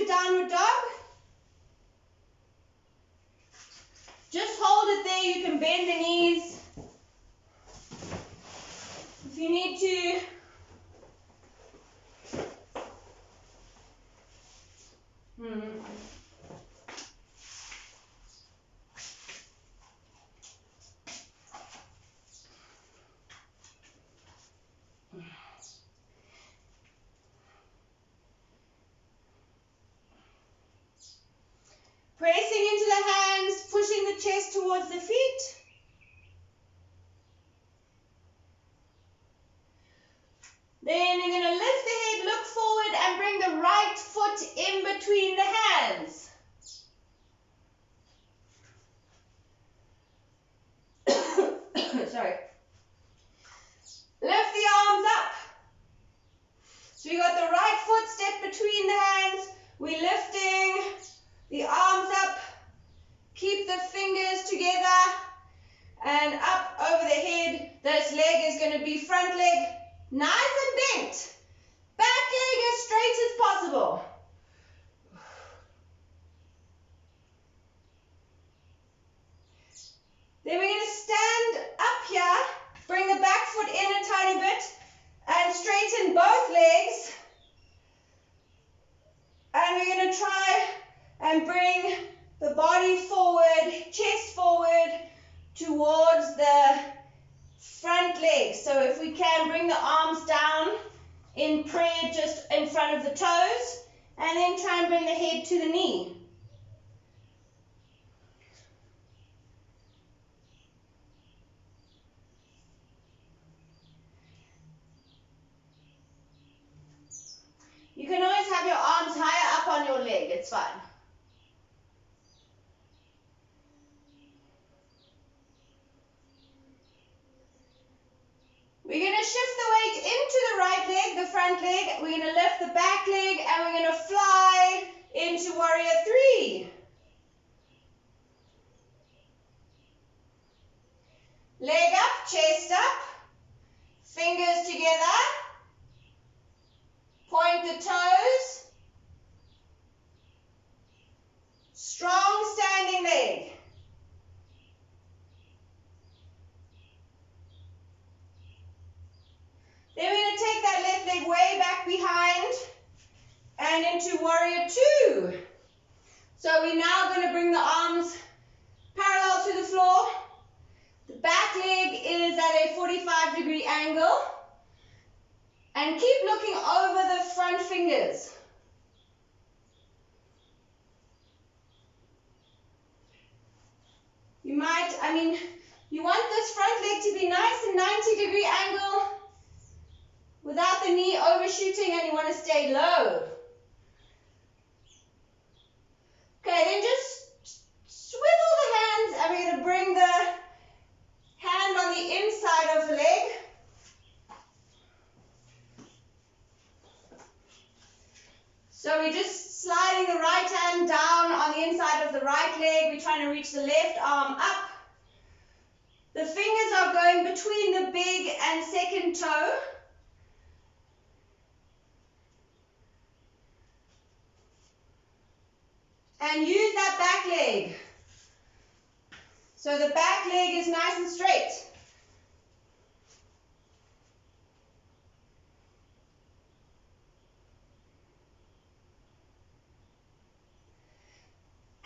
to downward dog. Just hold it there. You can bend the knees. If you need to. Pressing into the hands, pushing the chest towards the feet. Then you're going to lift the head, look forward, and bring the right foot in between the hands. Sorry. Lift the arms up. So you got the right foot step between the hands. We're lifting the arms up. Keep the fingers together and up over the head. This leg is going to be front leg nice and bent. Back leg as straight as possible. Then we're going to stand up here, bring the back foot in a tiny bit, and straighten both legs. And we're going to try and bring the body forward, chest forward, towards the front leg. So if we can, bring the arms down in prayer just in front of the toes, and then try and bring the head to the knee. You can always have your arms higher up on your leg, it's fine. We're going to shift the weight into the right leg, the front leg. We're going to lift the back leg and we're going to fly into warrior three. Leg up, chest up, fingers together, point the toes, strong standing leg. Then we're going to take that left leg way back behind and into warrior two. So we're now going to bring the arms parallel to the floor. The back leg is at a 45-degree angle. And keep looking over the front fingers. You want this front leg to be nice and 90-degree angle without the knee overshooting, and you want to stay low. Okay, then just swivel the hands, and we're going to bring the hand on the inside of the leg. So we're just sliding the right hand down on the inside of the right leg. We're trying to reach the left arm up. The fingers are going between the big and second toe. And use that back leg. So the back leg is nice and straight.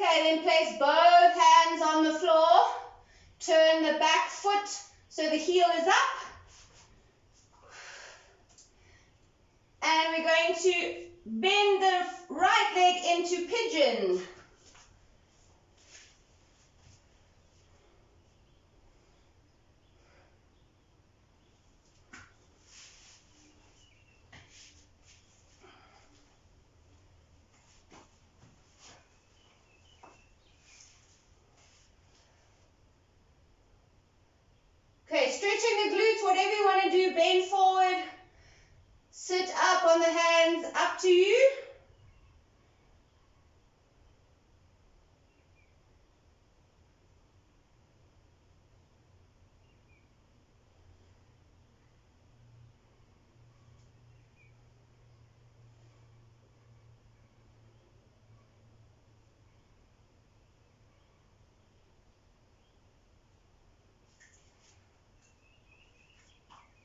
Okay, then place both hands on the floor. Turn the back foot so the heel is up. And we're going to bend the right leg into pigeon. Okay, stretching the glutes, whatever you want to do, bend forward, sit up on the hands, up to you.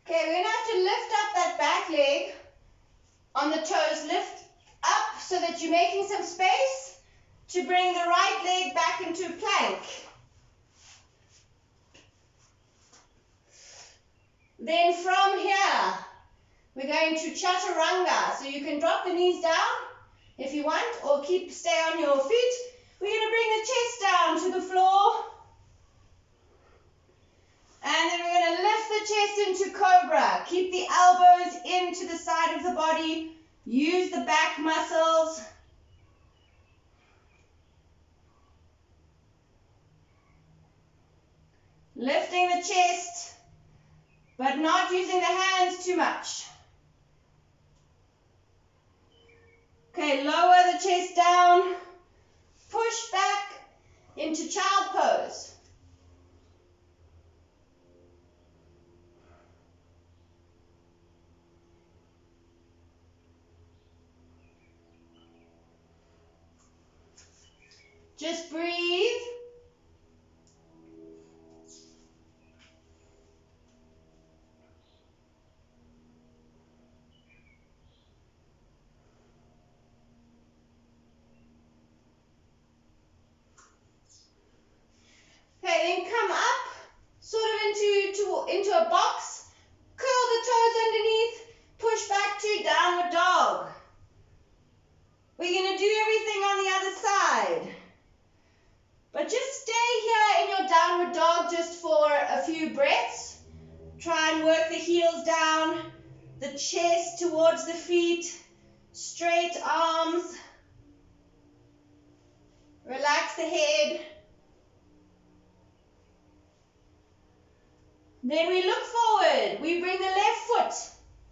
Okay, we're going to have to lift up that back leg on the toes. Lift up so that you're making some space to bring the right leg back into plank. Then from here, we're going to chaturanga. So you can drop the knees down if you want, or stay on your feet. We're going to bring the chest down to the floor. And then we're going to lift the chest into cobra. Keep the elbows into the side of the body. Use the back muscles. Lifting the chest, but not using the hands too much. Okay, lower the chest down. Push back into child pose. Just breathe. Okay, then come up, sort of into a box. Curl the toes underneath. Push back to downward dog. We're going to do everything on the other side. But just stay here in your downward dog just for a few breaths. Try and work the heels down, the chest towards the feet, straight arms. Relax the head. Then we look forward. We bring the left foot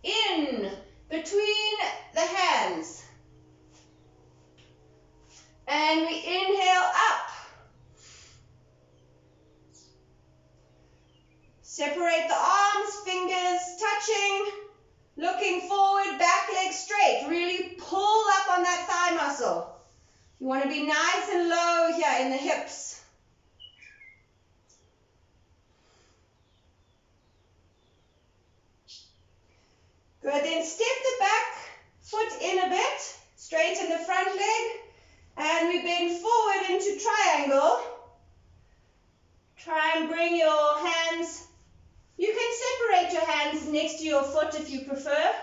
in between the hands. And we inhale up. Separate the arms, fingers touching. Looking forward, back leg straight. Really pull up on that thigh muscle. You want to be nice and low here in the hips. Good, then step the back foot in a bit. Straighten the front leg. And we bend forward into triangle. Try and bring your hands. You can separate your hands next to your foot if you prefer,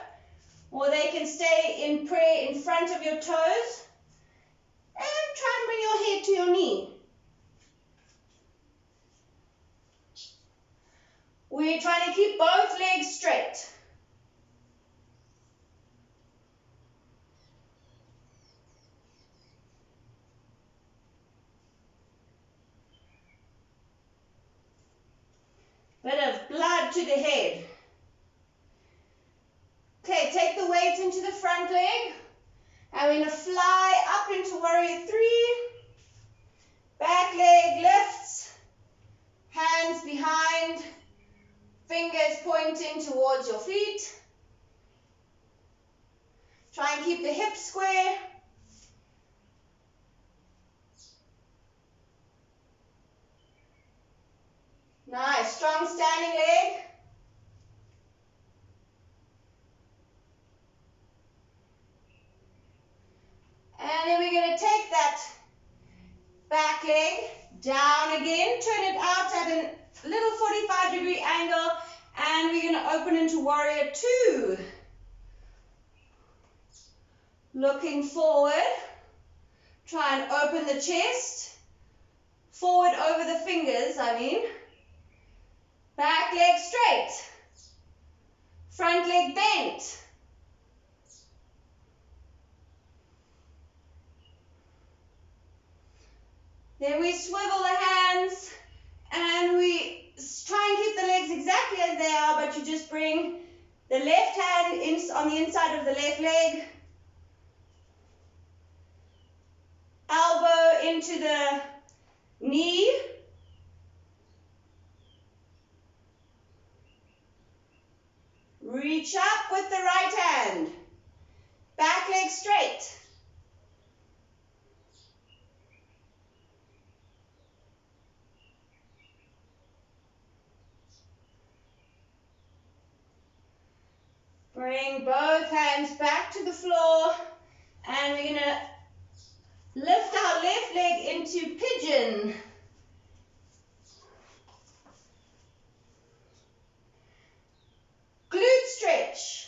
or they can stay in prayer in front of your toes. And try and bring your head to your knee. We're trying to keep both legs straight. Bit of blood to the head. Okay, take the weight into the front leg. And we're going to fly up into warrior 3. Back leg lifts. Hands behind. Fingers pointing towards your feet. Try and keep the hips square. Nice, strong standing leg. And then we're going to take that back leg down again, turn it out at a little 45-degree angle, and we're going to open into warrior 2. Looking forward, try and open the chest, forward over the fingers, back leg straight, front leg bent. Then we swivel the hands and we try and keep the legs exactly as they are, but you just bring the left hand on the inside of the left leg, elbow into the knee, reach up with the right hand, back leg straight. Bring both hands back to the floor, and we're going to lift our left leg into pigeon. Glute stretch.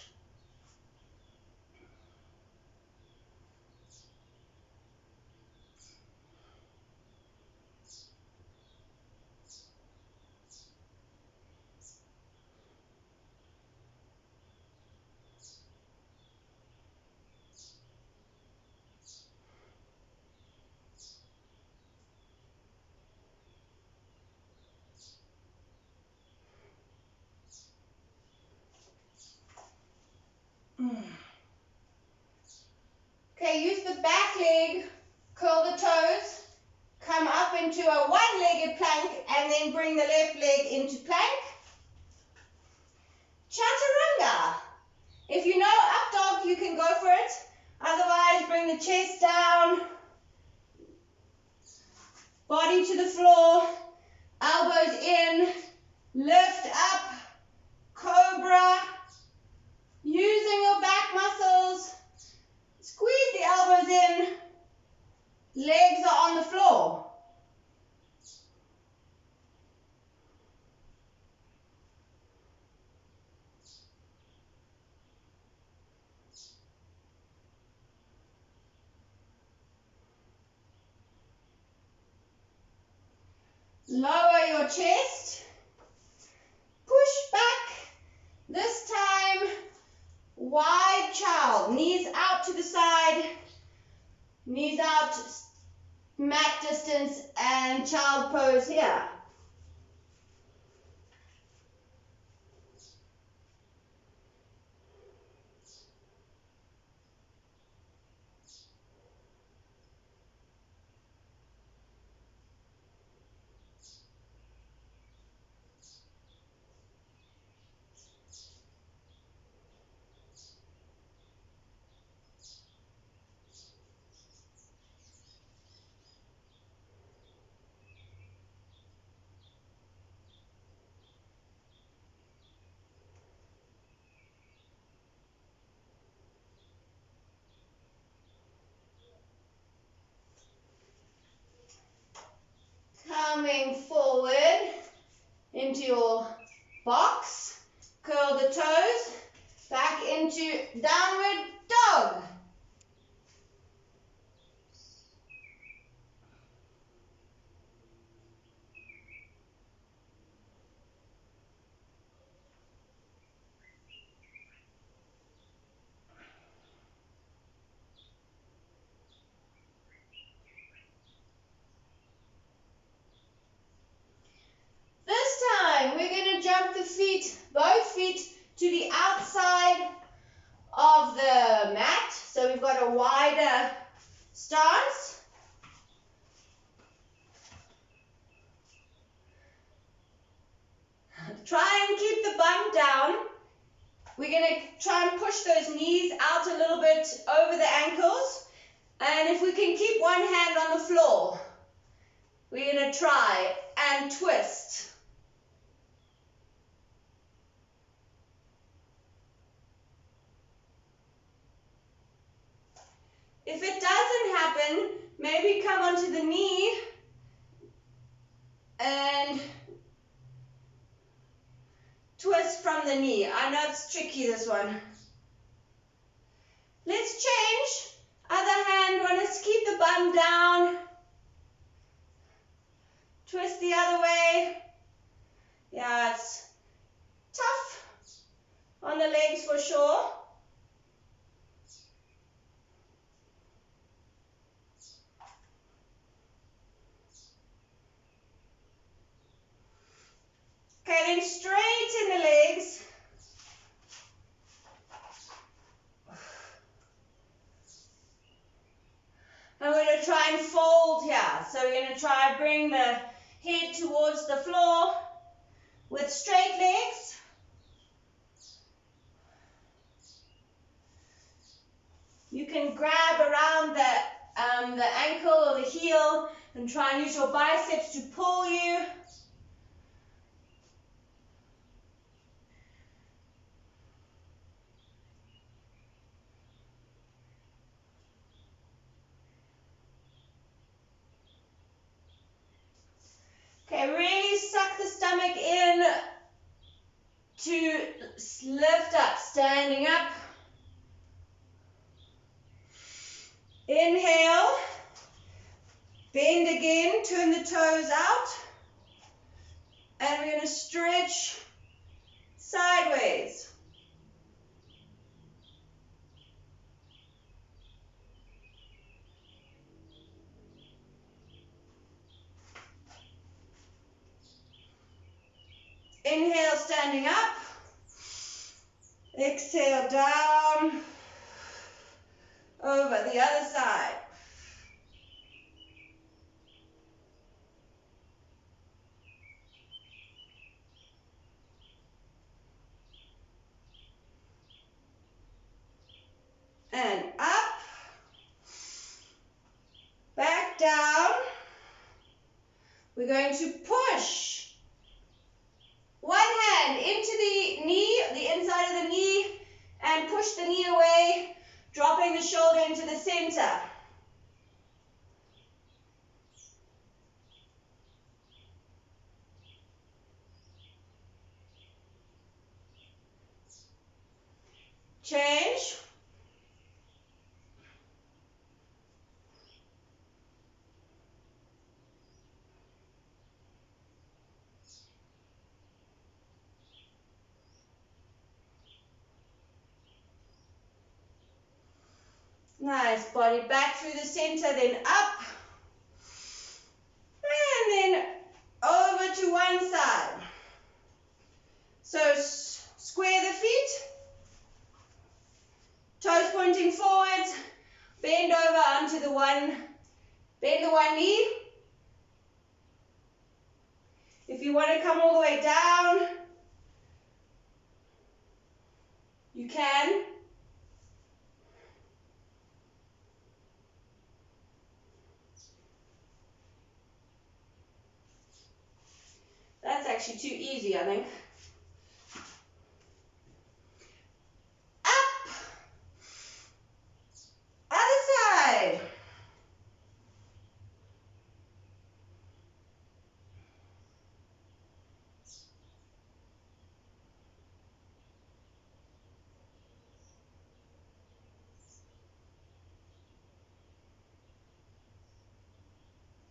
Okay, use the back leg, curl the toes, come up into a one-legged plank, and then bring the left leg into plank. Chaturanga. If you know up dog, you can go for it. Otherwise, bring the chest down, body to the floor, elbows in, lift up, cobra, using your back muscles, squeeze the elbows in, legs are on the floor. Lower your chest, push back, this time wide child, knees out to the side, knees out, mat distance, and child pose here. Coming forward into your box, curl the toes, back into downward dog. This time we're going to jump the feet, both feet, to the outside of the mat. So we've got a wider stance. Try and keep the bum down. We're going to try and push those knees out a little bit over the ankles. And if we can keep one hand on the floor, we're going to try and twist. If it doesn't happen, maybe come onto the knee and twist from the knee. I know it's tricky, this one. Let's change. Other hand, want to keep the bum down. Twist the other way. Yeah, it's tough on the legs for sure. Okay, then straighten the legs. And we're going to try and fold here. So we're going to try and bring the head towards the floor with straight legs. You can grab around the ankle or the heel and try and use your biceps to pull you. Okay, really suck the stomach in to lift up, standing up. Inhale, bend again, turn the toes out, and we're going to stretch sideways. Inhale, standing up. Exhale, down. Over the other side. And up. Back down. We're going to push one hand into the knee, the inside of the knee, and push the knee away, dropping the shoulder into the center. Change. Nice, body back through the center, then up. And then over to one side. So square the feet. Toes pointing forwards. Bend over onto the one, bend the one knee. If you want to come all the way down, you can. That's actually too easy, I think. Up. Other side.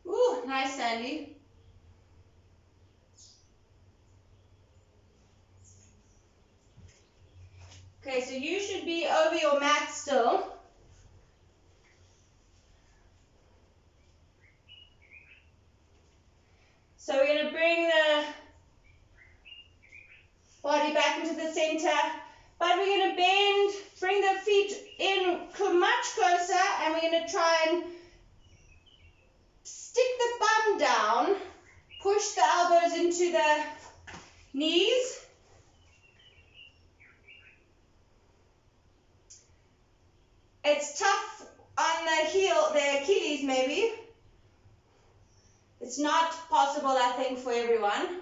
Ooh, nice, Sandy. Okay, so you should be over your mat still. So we're going to bring the body back into the center, but we're going to bend, bring the feet in much closer, and we're going to try and stick the bum down, push the elbows into the knees. It's tough on the heel, the Achilles maybe. It's not possible, I think, for everyone.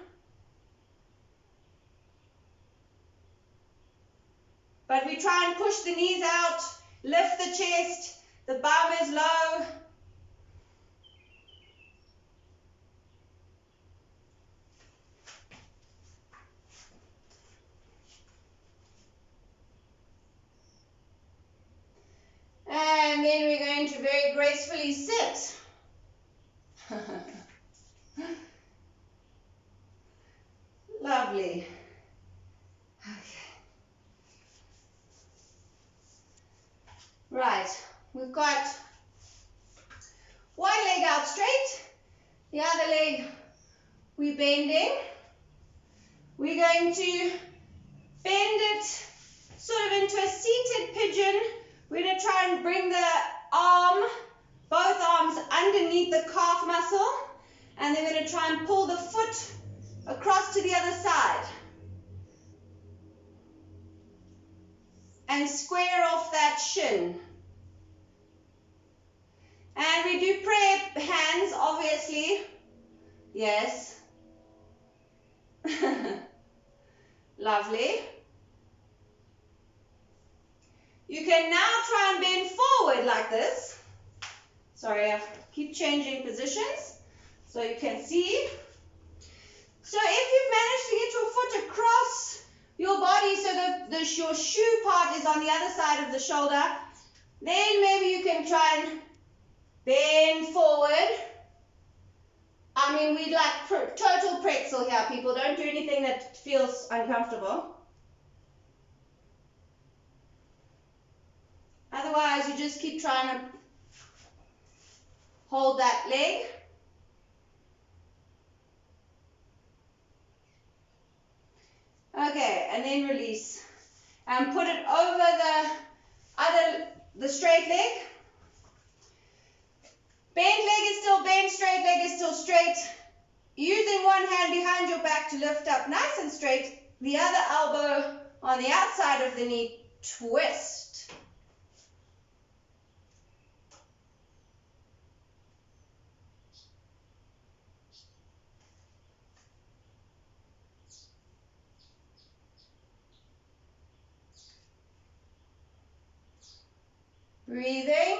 But we try and push the knees out, lift the chest, the bum is low. And then we're going to very gracefully sit. Lovely. Okay. Right, we've got one leg out straight, the other leg we're bending. We're going to bend it sort of into a seated pigeon. We're going to try and bring the arm, both arms underneath the calf muscle, and then we're going to try and pull the foot across to the other side. And square off that shin. And we do prayer hands, obviously. Yes. Lovely. You can now try and bend forward like this. Sorry, I keep changing positions so you can see. So if you've managed to get your foot across your body so your shoe part is on the other side of the shoulder, then maybe you can try and bend forward. I mean, we like total pretzel here, people. Don't do anything that feels uncomfortable. Otherwise, you just keep trying to hold that leg. Okay, and then release. And put it over the straight leg. Bent leg is still bent, straight leg is still straight. Using one hand behind your back to lift up nice and straight. The other elbow on the outside of the knee, twist. Breathing.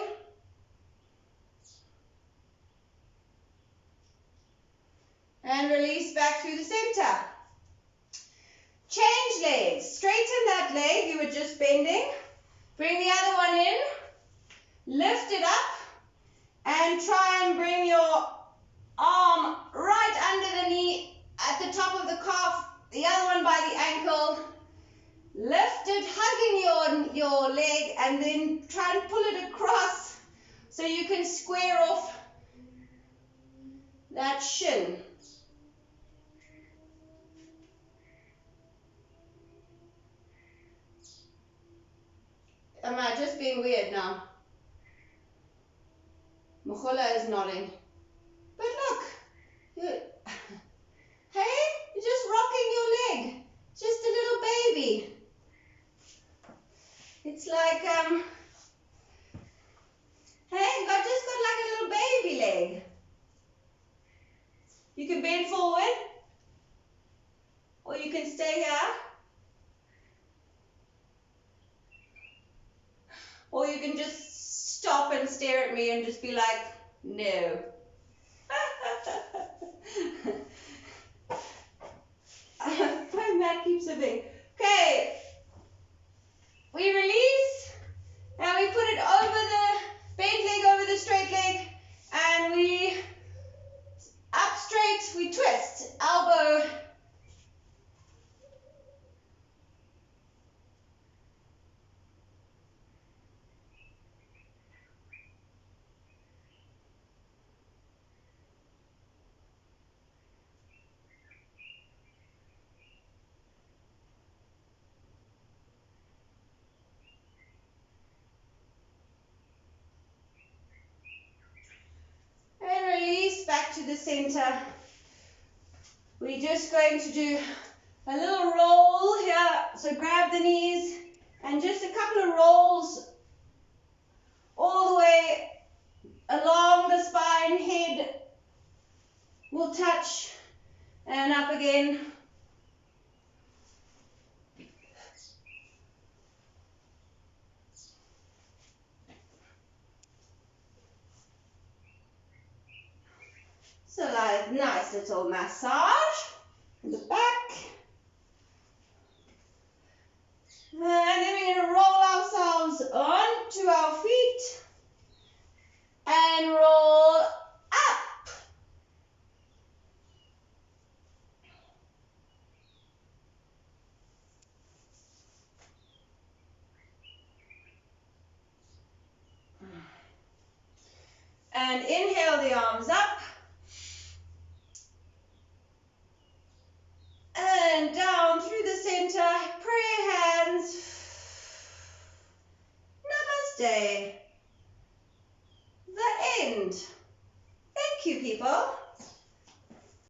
And release back through the center. Change legs. Straighten that leg you were just bending. Bring the other one in. Lift it up. And try and bring your arm right under the knee at the top of the calf. The other one by the ankle. Lift it, hugging your leg, and then try and pull it across so you can square off that shin. Am I just being weird now? Mukhola is nodding. But look, hey, you're just rocking your leg. Just a little baby. It's like, hey, I just got like a little baby leg. You can bend forward, or you can stay here, or you can just stop and stare at me and just be like, no. My mat keeps moving. Okay, we release and we put it over the bent leg, over the straight leg, and we up straight, we twist, elbow. And release back to the center. We're just going to do a little roll here. So grab the knees and just a couple of rolls all the way along the spine. Head will touch and up again. So like nice little massage in the back. And then we're going to roll ourselves onto our feet and roll up. And inhale the arms up. And down through the center, prayer hands. Namaste.